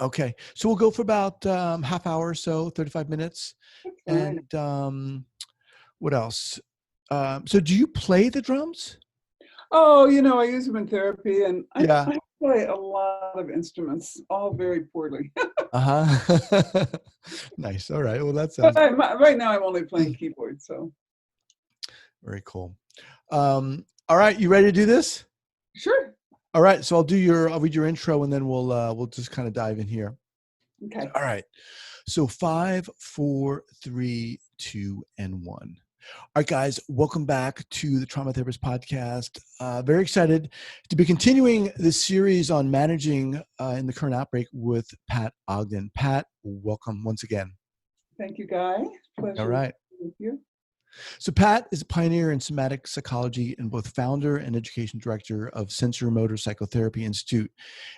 Okay. So we'll go for about half hour or so, 35 minutes. That's fine. And what else? So do you play the drums? Oh, I use them in therapy, and Yeah. I play a lot of instruments, all very poorly. Uh-huh. Nice. All right. Well, that But sounds right now I'm only playing keyboard, so very cool. All right. You ready to do this? sure. All right. So I'll read your intro and then we'll just kind of dive in here. Okay. All right. So 5, 4, 3, 2, and 1. All right, guys, welcome back to the Trauma Therapist Podcast. Very excited to be continuing this series on managing in the current outbreak with Pat Ogden. Pat, welcome once again. Thank you, Guy. All Pleasure right. with you. So Pat is a pioneer in somatic psychology and both founder and education director of Sensorimotor Psychotherapy Institute,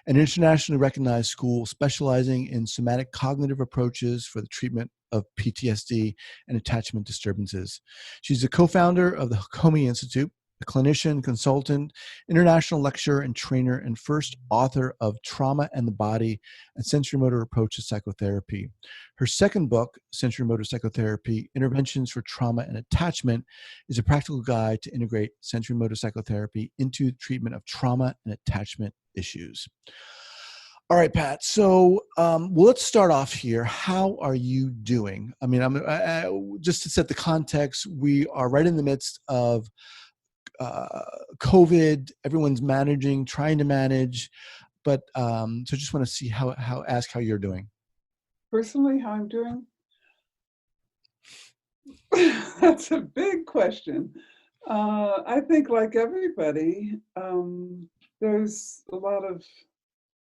an internationally recognized school specializing in somatic cognitive approaches for the treatment of PTSD and attachment disturbances. She's a co-founder of the Hakomi Institute, a clinician, consultant, international lecturer and trainer, and first author of Trauma and the Body, a Sensorimotor Approach to Psychotherapy. Her second book, Sensorimotor Psychotherapy, Interventions for Trauma and Attachment, is a practical guide to integrate sensorimotor psychotherapy into the treatment of trauma and attachment issues. All right, Pat. So, well, let's start off here. How are you doing? I mean, just to set the context, we are right in the midst of COVID. Everyone's trying to manage, but so just want to see ask how you're doing. Personally, how I'm doing? That's a big question. I think, like everybody, there's a lot of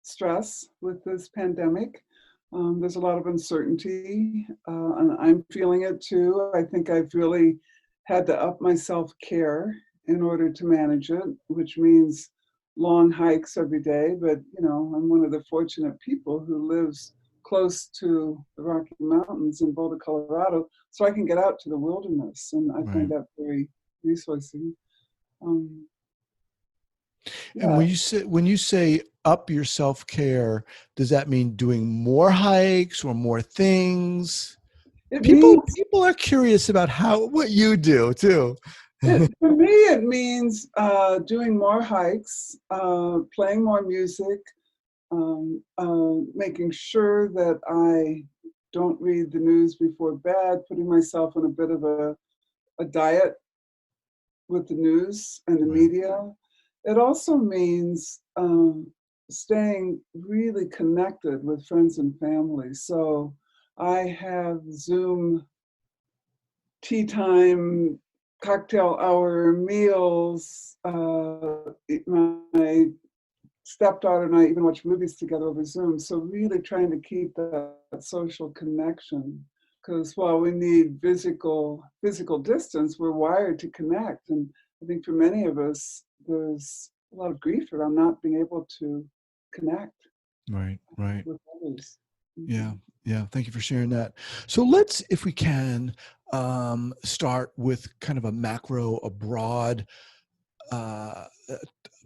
stress with this pandemic. There's a lot of uncertainty, and I'm feeling it too. I think I've really had to up my self-care in order to manage it, which means long hikes every day. But, I'm one of the fortunate people who lives close to the Rocky Mountains in Boulder, Colorado, so I can get out to the wilderness, and I find Right. that very resourcing. And Yeah. when you say up your self-care, does that mean doing more hikes or more things? It People means are curious about what you do too. For me, it means doing more hikes, playing more music, making sure that I don't read the news before bed, putting myself on a bit of a diet with the news and the Right. media. It also means staying really connected with friends and family. So I have Zoom tea time, cocktail hour, meals. My stepdaughter and I even watch movies together over Zoom. So really trying to keep that social connection. Because while we need physical distance, we're wired to connect. And I think for many of us, there's a lot of grief around not being able to connect Right. with others. Yeah. Yeah. Thank you for sharing that. So let's, if we can, start with kind of a broad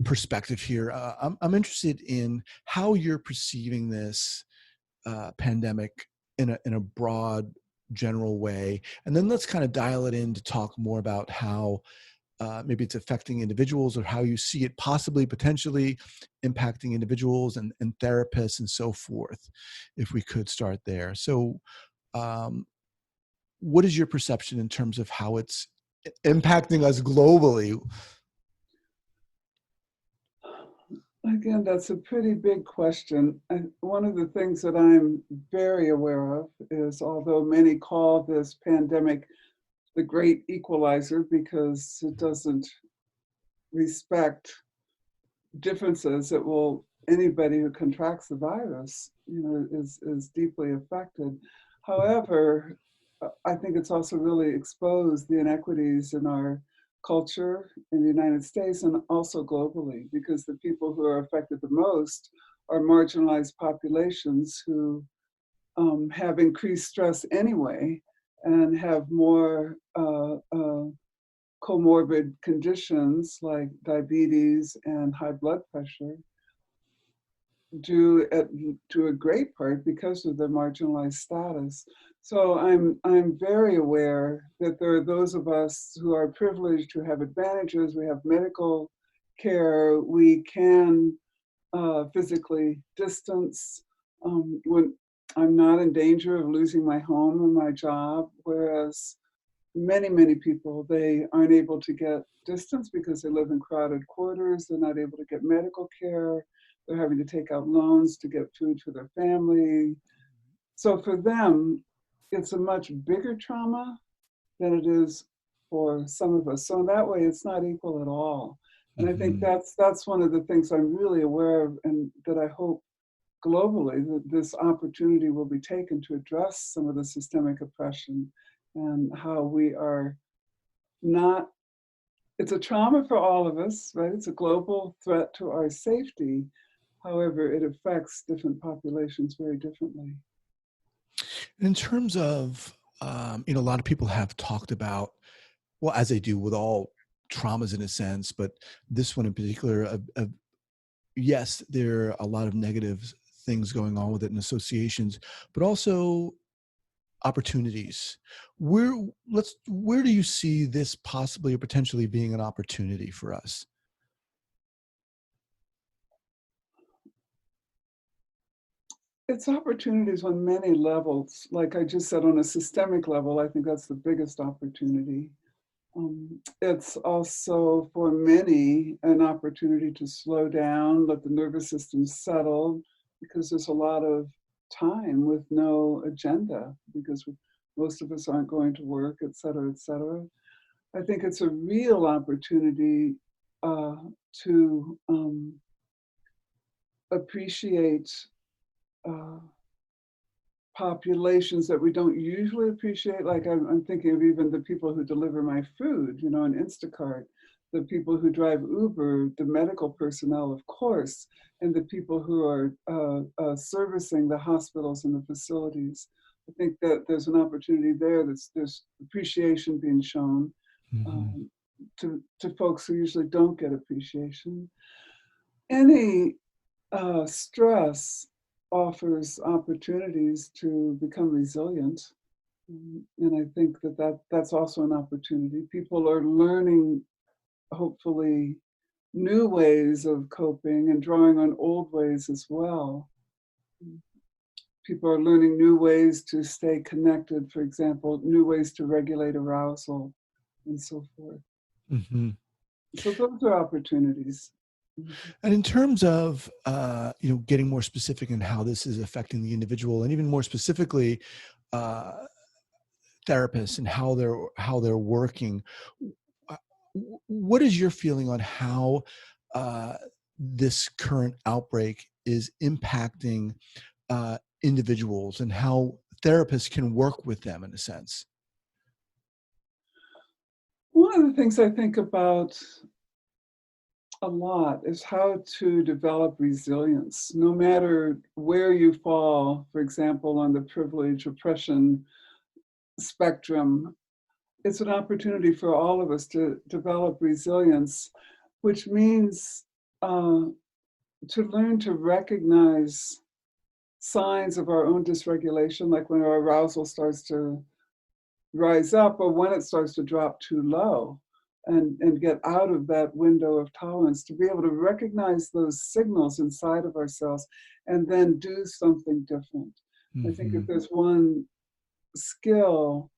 perspective here. I'm interested in how you're perceiving this pandemic in a broad, general way, and then let's kind of dial it in to talk more about how maybe it's affecting individuals or how you see it possibly, potentially impacting individuals and therapists and so forth, if we could start there. So what is your perception in terms of how it's impacting us globally? Again, that's a pretty big question. And one of the things that I'm very aware of is, although many call this pandemic the great equalizer because it doesn't respect differences, anybody who contracts the virus, is deeply affected. However, I think it's also really exposed the inequities in our culture in the United States and also globally, because the people who are affected the most are marginalized populations who have increased stress anyway and have more comorbid conditions like diabetes and high blood pressure. to a great part because of their marginalized status. So I'm very aware that there are those of us who are privileged, who have advantages. We have medical care. We can physically distance. When I'm not in danger of losing my home and my job, whereas many people, they aren't able to get distance because they live in crowded quarters. They're not able to get medical care. They're having to take out loans to get food for their family. So for them, it's a much bigger trauma than it is for some of us. So in that way, it's not equal at all. And I think that's one of the things I'm really aware of, and that I hope globally that this opportunity will be taken to address some of the systemic oppression and how we are not, it's a trauma for all of us, right? It's a global threat to our safety. However, it affects different populations very differently. In terms of, a lot of people have talked about, well, as they do with all traumas in a sense, but this one in particular, yes, there are a lot of negative things going on with it and associations, but also opportunities. Where do you see this possibly or potentially being an opportunity for us? It's opportunities on many levels. Like I just said, on a systemic level, I think that's the biggest opportunity. It's also for many an opportunity to slow down, let the nervous system settle, because there's a lot of time with no agenda, because most of us aren't going to work, et cetera, et cetera. I think it's a real opportunity to appreciate populations that we don't usually appreciate. Like I'm thinking of even the people who deliver my food, on Instacart, the people who drive Uber, the medical personnel, of course, and the people who are servicing the hospitals and the facilities. I think that there's an opportunity there. There's appreciation being shown to folks who usually don't get appreciation. Any stress offers opportunities to become resilient. And I think that's also an opportunity. People are learning, hopefully, new ways of coping and drawing on old ways as well. People are learning new ways to stay connected, for example, new ways to regulate arousal and so forth. Mm-hmm. So those are opportunities. And in terms of, getting more specific in how this is affecting the individual, and even more specifically, therapists and how they're working, what is your feeling on how this current outbreak is impacting individuals and how therapists can work with them in a sense? One of the things I think about a lot is how to develop resilience, no matter where you fall, for example, on the privilege oppression spectrum. It's an opportunity for all of us to develop resilience, which means to learn to recognize signs of our own dysregulation, like when our arousal starts to rise up or when it starts to drop too low, and get out of that window of tolerance, to be able to recognize those signals inside of ourselves and then do something different. I think if there's one skill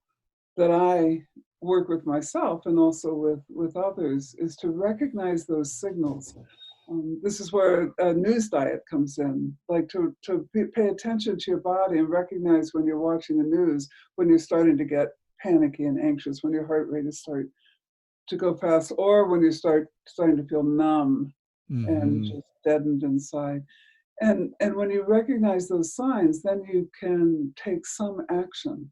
that I work with myself and also with others, is to recognize those signals. This is where a news diet comes in, like to pay attention to your body and recognize when you're watching the news, when you're starting to get panicky and anxious, when your heart rate is starting to go fast, or when you starting to feel numb and just deadened inside. And when you recognize those signs, then you can take some action,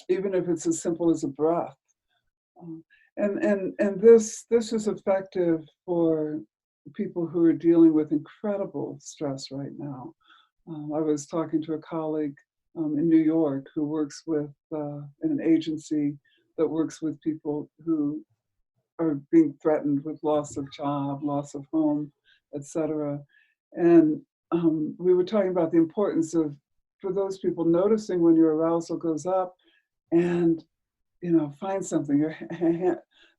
even if it's as simple as a breath. And this is effective for people who are dealing with incredible stress right now. I was talking to a colleague in New York who works with in an agency that works with people who are being threatened with loss of job, loss of home, etc. And we were talking about the importance of, for those people, noticing when your arousal goes up and, find something, your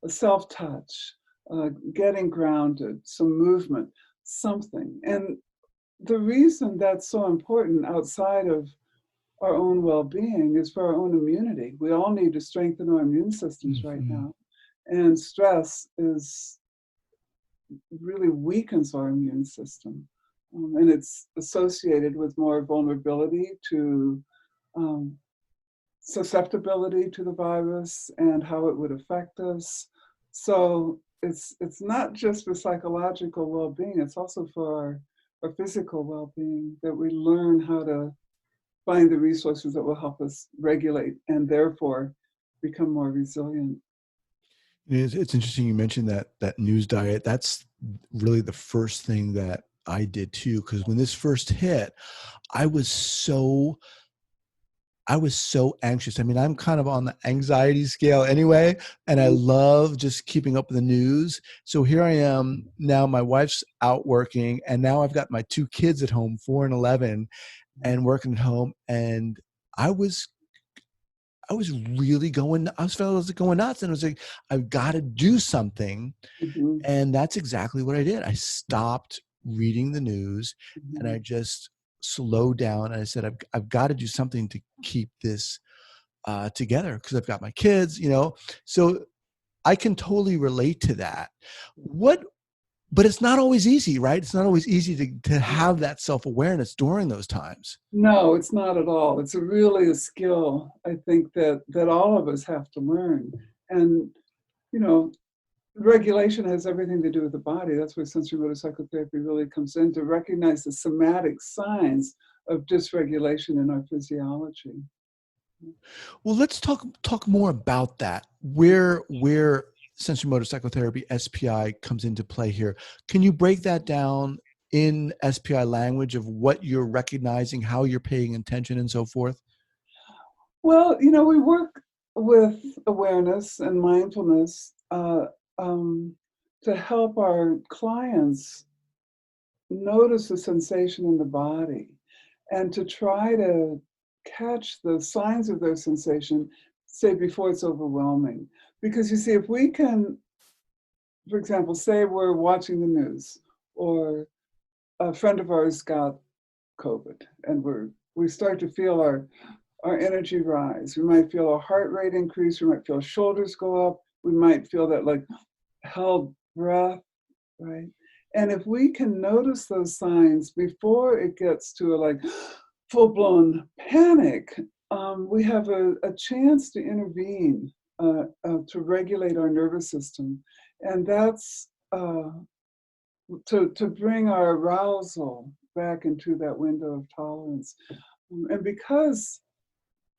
a self-touch, getting grounded, some movement, something. And the reason that's so important outside of our own well-being is for our own immunity. We all need to strengthen our immune systems right Mm-hmm. now. And stress really weakens our immune system. And it's associated with more vulnerability to susceptibility to the virus and how it would affect us. So it's not just for psychological well-being, it's also for our physical well-being, that we learn how to find the resources that will help us regulate and therefore become more resilient. It's interesting you mentioned that news diet. That's really the first thing that I did too, because when this first hit, I was so anxious. I mean, I'm kind of on the anxiety scale anyway, and I love just keeping up with the news. So here I am now, my wife's out working, and now I've got my two kids at home, 4 and 11, and working at home. And I was really going, I was going nuts, and I was like, I've got to do something. Mm-hmm. And that's exactly what I did. I stopped reading the news, and Mm-hmm. I just slowed down. And I said, I've got to do something to keep this together, because I've got my kids, so I can totally relate to that. But it's not always easy, right? It's not always easy to have that self-awareness during those times. No, it's not at all. It's really a skill, I think, that all of us have to learn. And, regulation has everything to do with the body. That's where sensorimotor psychotherapy really comes in, to recognize the somatic signs of dysregulation in our physiology. Well, let's talk more about that. Where sensorimotor psychotherapy, SPI, comes into play here. Can you break that down in SPI language of what you're recognizing, how you're paying attention, and so forth? Well, we work with awareness and mindfulness to help our clients notice the sensation in the body and to try to catch the signs of their sensation, say, before it's overwhelming. Because you see, if we can, for example, say we're watching the news, or a friend of ours got COVID, and we start to feel our energy rise. We might feel our heart rate increase. We might feel shoulders go up. We might feel that like held breath, right? And if we can notice those signs before it gets to a like full-blown panic, we have a chance to intervene, to regulate our nervous system. And that's to bring our arousal back into that window of tolerance. And because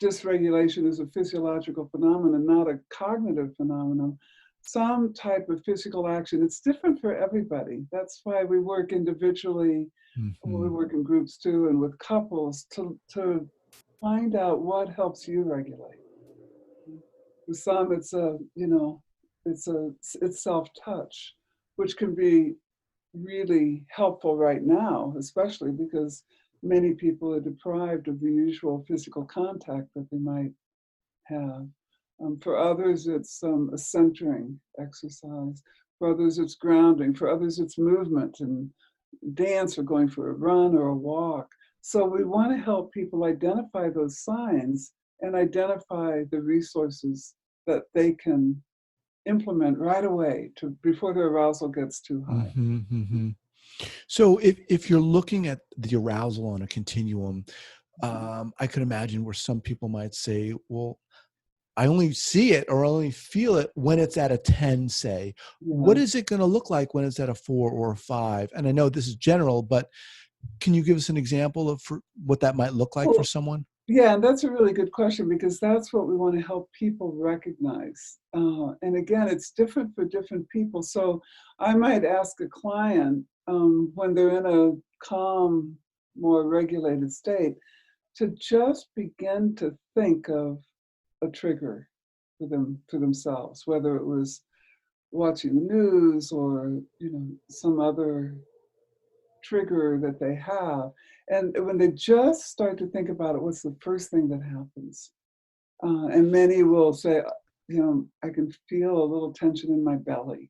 dysregulation is a physiological phenomenon, not a cognitive phenomenon, some type of physical action, it's different for everybody. That's why we work individually, we work in groups too, and with couples to find out what helps you regulate. For some, it's self-touch, which can be really helpful right now, especially because many people are deprived of the usual physical contact that they might have. For others, it's a centering exercise. For others, it's grounding. For others, it's movement and dance, or going for a run or a walk. So we want to help people identify those signs and identify the resources that they can implement right away before their arousal gets too high. Mm-hmm, mm-hmm. So if you're looking at the arousal on a continuum, I could imagine where some people might say, well, I only see it or only feel it when it's at a 10, say. What Yeah. is it going to look like when it's at a 4 or a 5? And I know this is general, but can you give us an example of what that might look like for Well, someone? yeah, and that's a really good question, because that's what we want to help people recognize. And again, it's different for different people. So I might ask a client, when they're in a calm, more regulated state, to just begin to think of a trigger for themselves, whether it was watching the news or some other trigger that they have. And when they just start to think about it, what's the first thing that happens? And many will say, I can feel a little tension in my belly,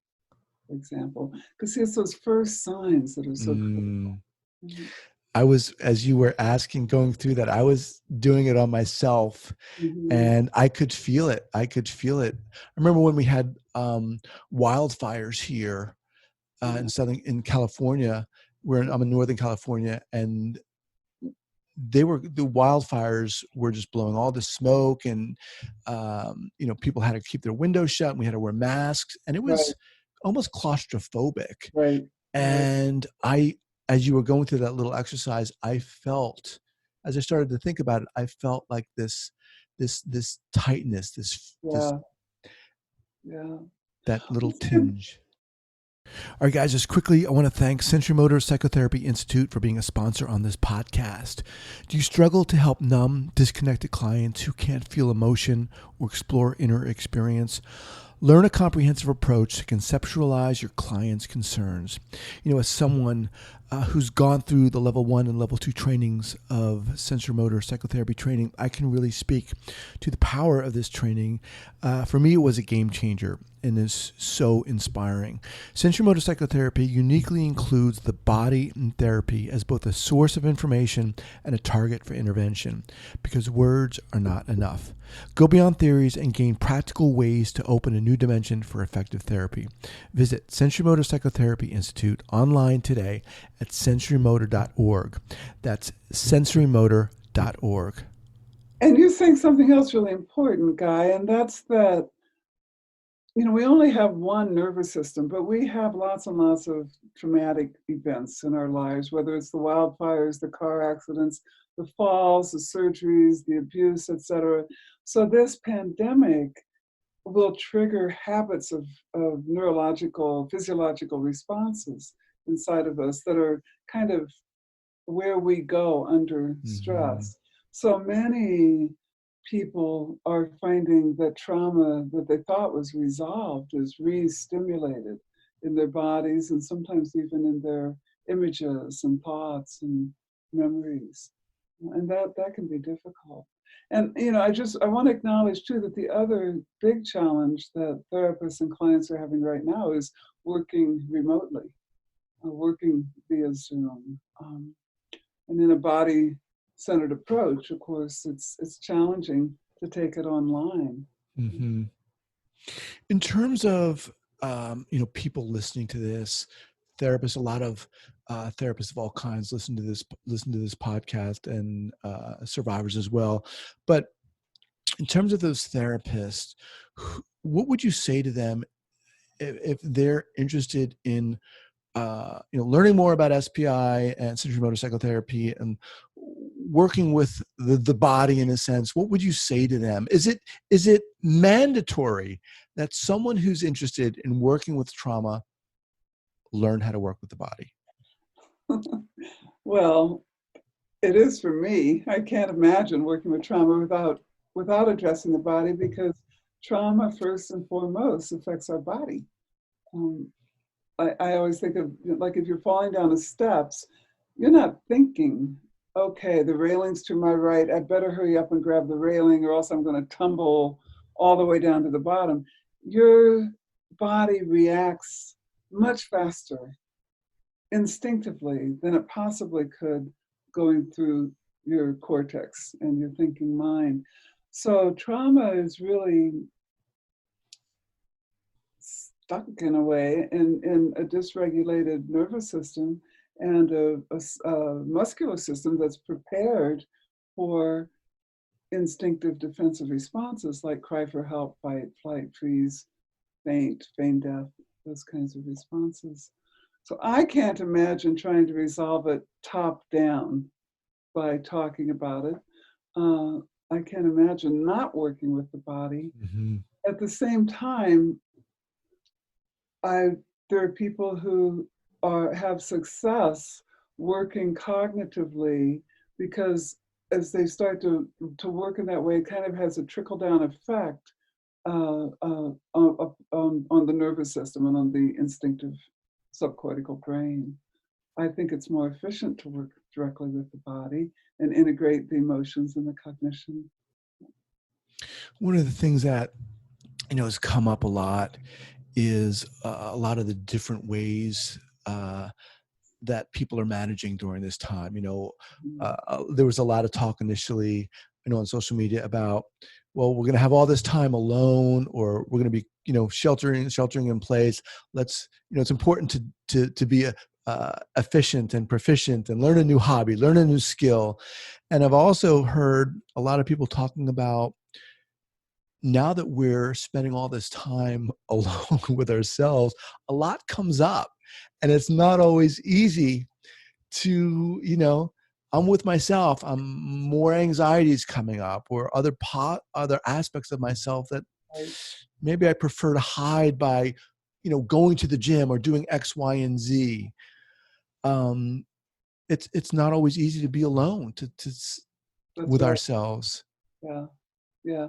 for example, because it's those first signs that are so critical. Mhm. I was, as you were asking, going through that, I was doing it on myself, Mhm. and I could feel it. I could feel it. I remember when we had wildfires here Yeah. in California. I'm in Northern California, and the wildfires were just blowing all the smoke, and people had to keep their windows shut, and we had to wear masks, and it Right, was almost claustrophobic. right, right. And as you were going through that little exercise, I felt, as I started to think about it, I felt like this tightness, this Yeah, yeah. that little It's good. tinge. All right, guys, just quickly, I want to thank Sensorimotor Psychotherapy Institute for being a sponsor on this podcast. Do you struggle to help numb, disconnected clients who can't feel emotion or explore inner experience? Learn a comprehensive approach to conceptualize your client's concerns. As someone who's gone through the level 1 and level 2 trainings of sensorimotor psychotherapy training, I can really speak to the power of this training. For me, it was a game changer and is so inspiring. Sensorimotor psychotherapy uniquely includes the body in therapy as both a source of information and a target for intervention, because words are not enough. Go beyond theories and gain practical ways to open a new dimension for effective therapy. Visit Sensorimotor Psychotherapy Institute online today at sensorimotor.org. That's sensorimotor.org. And you're saying something else really important, Guy, and that's that, we only have one nervous system, but we have lots and lots of traumatic events in our lives, whether it's the wildfires, the car accidents, the falls, the surgeries, the abuse, etc. So this pandemic will trigger habits of neurological, physiological responses inside of us that are kind of where we go under Mm-hmm. stress. So many people are finding that trauma that they thought was resolved is re-stimulated in their bodies and sometimes even in their images and thoughts and memories. And that can be difficult. And I want to acknowledge too that the other big challenge that therapists and clients are having right now is working remotely, working via Zoom. And in a body-centered approach, of course, it's challenging to take it online. Mm-hmm. In terms of people listening to this, therapists, a lot of therapists of all kinds listen to this podcast, and survivors as well. But in terms of those therapists, what would you say to them if they're interested in learning more about SPI and sensorimotor psychotherapy and working with the body in a sense? What would you say to them? Is it mandatory that someone who's interested in working with trauma learn how to work with the body? Well, it is for me. I can't imagine working with trauma without addressing the body, because trauma first and foremost affects our body. Um, I always think of, like, if you're falling down the steps, you're not thinking, okay, the railing's to my right, I better hurry up and grab the railing or else I'm going to tumble all the way down to the bottom. Your body reacts much faster instinctively than it possibly could going through your cortex and your thinking mind. So trauma is really stuck in a way in a dysregulated nervous system and a muscular system that's prepared for instinctive defensive responses like cry for help, fight, flight, freeze, faint, feign death, those kinds of responses. So I can't imagine trying to resolve it top down by talking about it. I can't imagine not working with the body. Mm-hmm. At the same time, there are people who have success working cognitively, because as they start to work in that way, it kind of has a trickle down effect on the nervous system and on the instinctive subcortical brain. I think it's more efficient to work directly with the body and integrate the emotions and the cognition. One of the things that, has come up a lot is a lot of the different ways that people are managing during this time. Mhm. There was a lot of talk initially, on social media about, well, we're going to have all this time alone, or we're going to be, sheltering in place. Let's, it's important to be efficient and proficient and learn a new hobby, learn a new skill. And I've also heard a lot of people talking about, now that we're spending all this time alone with ourselves, a lot comes up, and it's not always easy to, I'm with myself. I'm more anxieties coming up, or other aspects of myself that Right. maybe I prefer to hide by, going to the gym or doing X, Y, and Z. Um, it's not always easy to be alone That's with right. ourselves. Yeah. Yeah.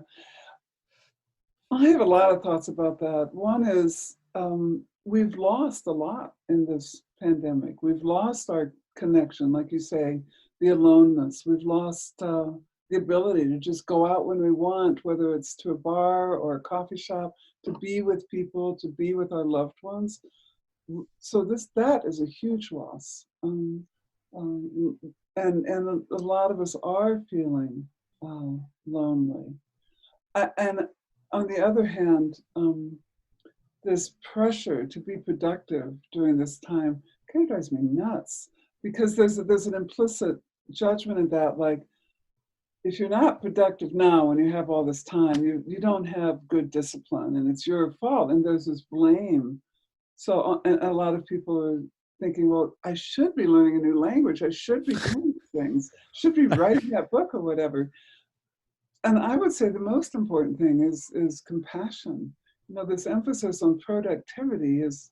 I have a lot of thoughts about that. One is we've lost a lot in this pandemic. We've lost our connection, like you say, the aloneness. We've lost the ability to just go out when we want, whether it's to a bar or a coffee shop, to be with people, to be with our loved ones. So that is a huge loss. Um, and a lot of us are feeling lonely. And on the other hand, this pressure to be productive during this time kind of drives me nuts, because there's an implicit judgment in that, like, if you're not productive now when you have all this time, you don't have good discipline and it's your fault. And there's this blame. So and a lot of people are thinking, well, I should be learning a new language. I should be doing things, should be writing that book or whatever. And I would say the most important thing is compassion. This emphasis on productivity is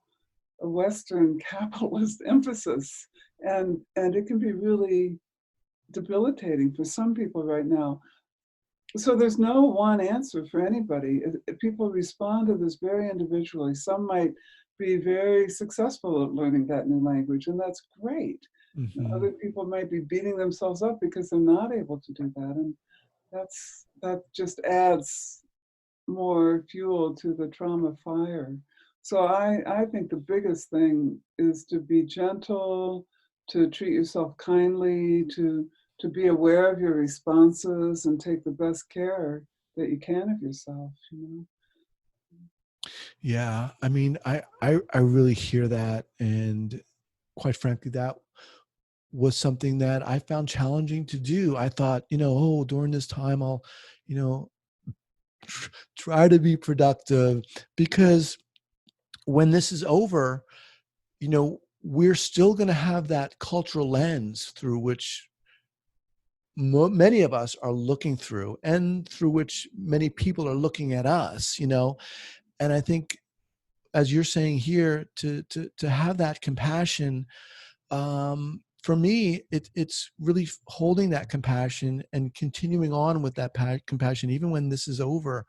a Western capitalist emphasis, and it can be really debilitating for some people right now. So there's no one answer for anybody. People respond to this very individually. Some might be very successful at learning that new language, and that's great. Mm-hmm. Other people might be beating themselves up because they're not able to do that, and that just adds more fuel to the trauma fire. So I think the biggest thing is to be gentle, to treat yourself kindly, to be aware of your responses and take the best care that you can of yourself. Yeah, I mean, I really hear that, and quite frankly, that was something that I found challenging to do. I thought, oh, during this time, I'll, you know, try to be productive, because when this is over, we're still going to have that cultural lens through which many of us are looking through, and through which many people are looking at us. And I think, as you're saying here, to have that compassion, for me, it's really holding that compassion and continuing on with that compassion even when this is over.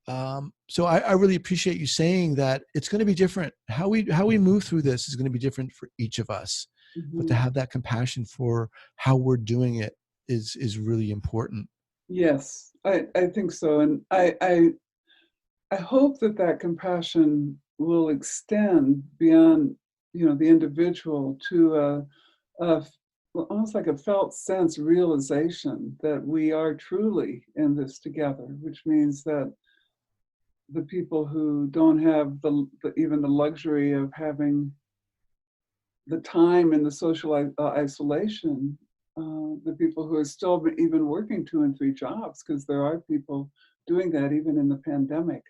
So I really appreciate you saying that it's going to be different. How we move through this is going to be different for each of us, but to Hmm. have that compassion for how we're doing it is really important. Yes, I think so. And I hope that compassion will extend beyond, the individual to a well, almost like a felt sense realization that we are truly in this together, which means that the people who don't have even the luxury of having the time and the social isolation, the people who are still even working 2 and 3 jobs, because there are people doing that even in the pandemic,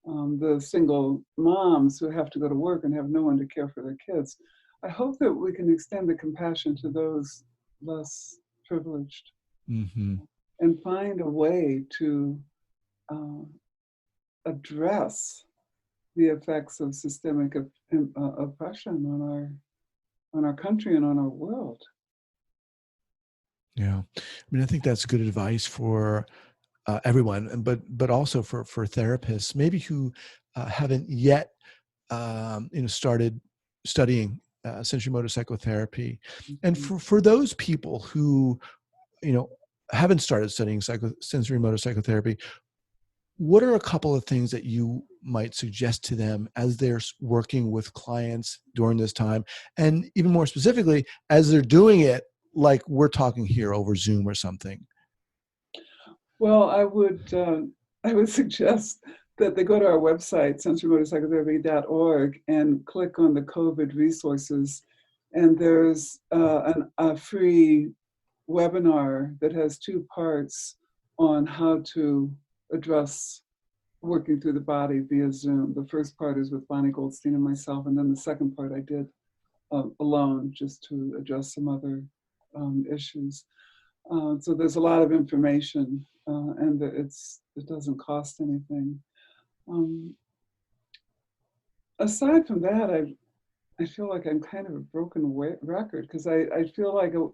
the single moms who have to go to work and have no one to care for their kids. I hope that we can extend the compassion to those less privileged Hmm. and find a way to uh, address the effects of systemic oppression on our country and on our world. Yeah, I mean, I think that's good advice for everyone, but also for therapists, maybe who haven't yet started studying Sensorimotor Psychotherapy. And for those people who, haven't started studying sensorimotor psychotherapy, what are a couple of things that you might suggest to them as they're working with clients during this time? And even more specifically, as they're doing it, like we're talking here over Zoom or something? Well, I would suggest that they go to our website, sensorimotorpsychotherapy.org, and click on the COVID resources. And there's a free webinar that has 2 parts on how to address working through the body via Zoom. The first part is with Bonnie Goldstein and myself, and then the second part I did alone, just to address some other issues. So there's a lot of information, and it doesn't cost anything. Aside from that, I feel like I'm kind of a broken record, because I feel like a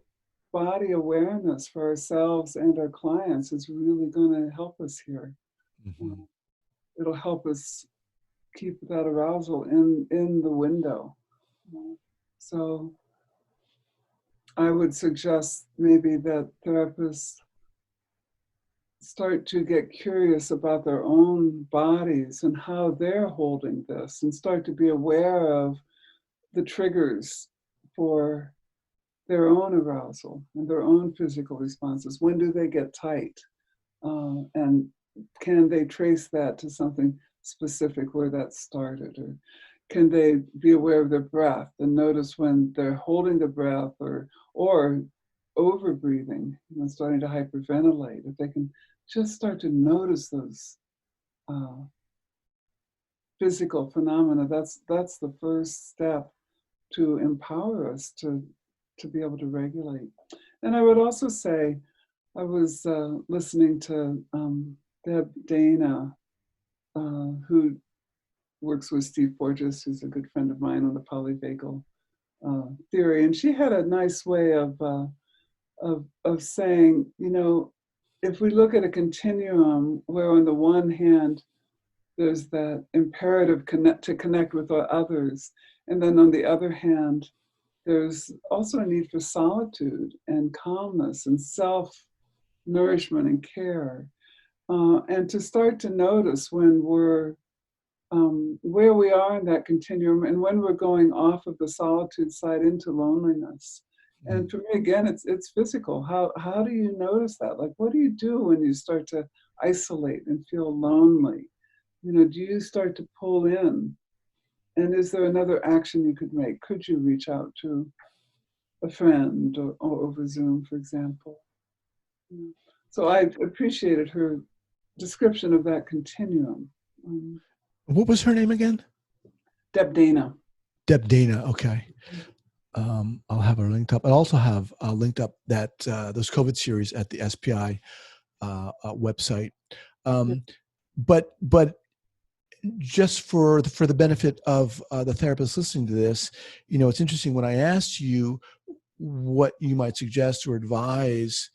body awareness for ourselves and our clients is really going to help us here. Mm-hmm. It'll help us keep that arousal in the window. So I would suggest maybe that therapists start to get curious about their own bodies and how they're holding this, and start to be aware of the triggers for their own arousal and their own physical responses. When do they get tight? And can they trace that to something specific where that started? Or can they be aware of their breath and notice when they're holding the breath or over breathing, starting to hyperventilate? If they can just start to notice those physical phenomena, that's the first step to empower us to be able to regulate. And I would also say, I was listening to Deb Dana, who works with Steve Porges, who's a good friend of mine on the polyvagal theory, and she had a nice way of saying, if we look at a continuum where on the one hand there's that imperative to connect with others, and then on the other hand there's also a need for solitude and calmness and self-nourishment and care, and to start to notice when we're where we are in that continuum, and when we're going off of the solitude side into loneliness. And for me, again, it's physical. How do you notice that? Like, what do you do when you start to isolate and feel lonely? Do you start to pull in? And is there another action you could make? Could you reach out to a friend or over Zoom, for example? So I appreciated her description of that continuum. What was her name again? Deb Dana. Deb Dana. Okay. I'll have her linked up. I also have linked up that those COVID series at the SPI website. But just for the benefit of the therapist listening to this, it's interesting when I asked you what you might suggest or advise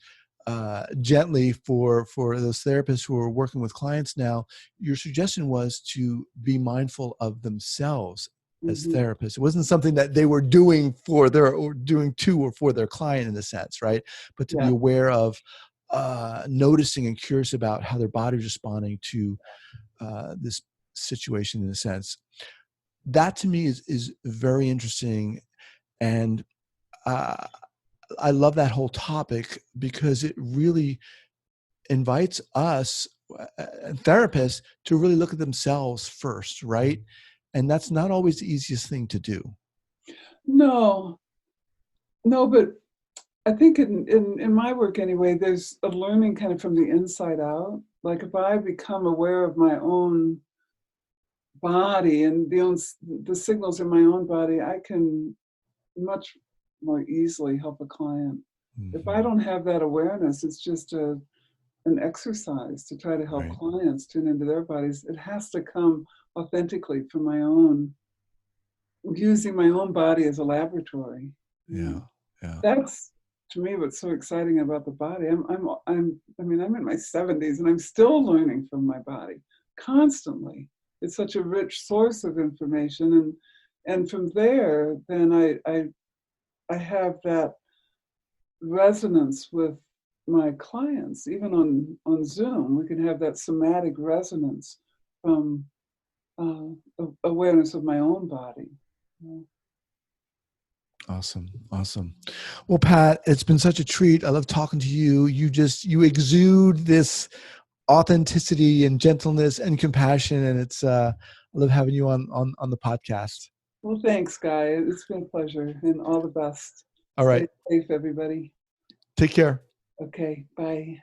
gently for those therapists who are working with clients now, your suggestion was to be mindful of themselves as therapists. It wasn't something that they were doing for doing to or for their client in a sense, right? But to be aware of noticing and curious about how their body is responding to this situation in a sense. That to me is very interesting. And I love that whole topic because it really invites us therapists to really look at themselves first, right? And that's not always the easiest thing to do. No, but I think in my work anyway, there's a learning kind of from the inside out. Like if I become aware of my own body and the signals in my own body, I can much more easily help a client. If I don't have that awareness, it's just an exercise to try to help clients tune into their bodies. It has to come authentically from using my own body as a laboratory. Yeah. That's, to me, what's so exciting about the body. I'm in my 70s and I'm still learning from my body constantly. It's such a rich source of information, And from there, then I have that resonance with my clients, even on Zoom. We can have that somatic resonance from awareness of my own body. Awesome. Awesome. Well, Pat, it's been such a treat. I love talking to you. You exude this authenticity and gentleness and compassion. And I love having you on the podcast. Well, thanks, Guy. It's been a pleasure, and all the best. All right. Stay safe, everybody. Take care. Okay, bye.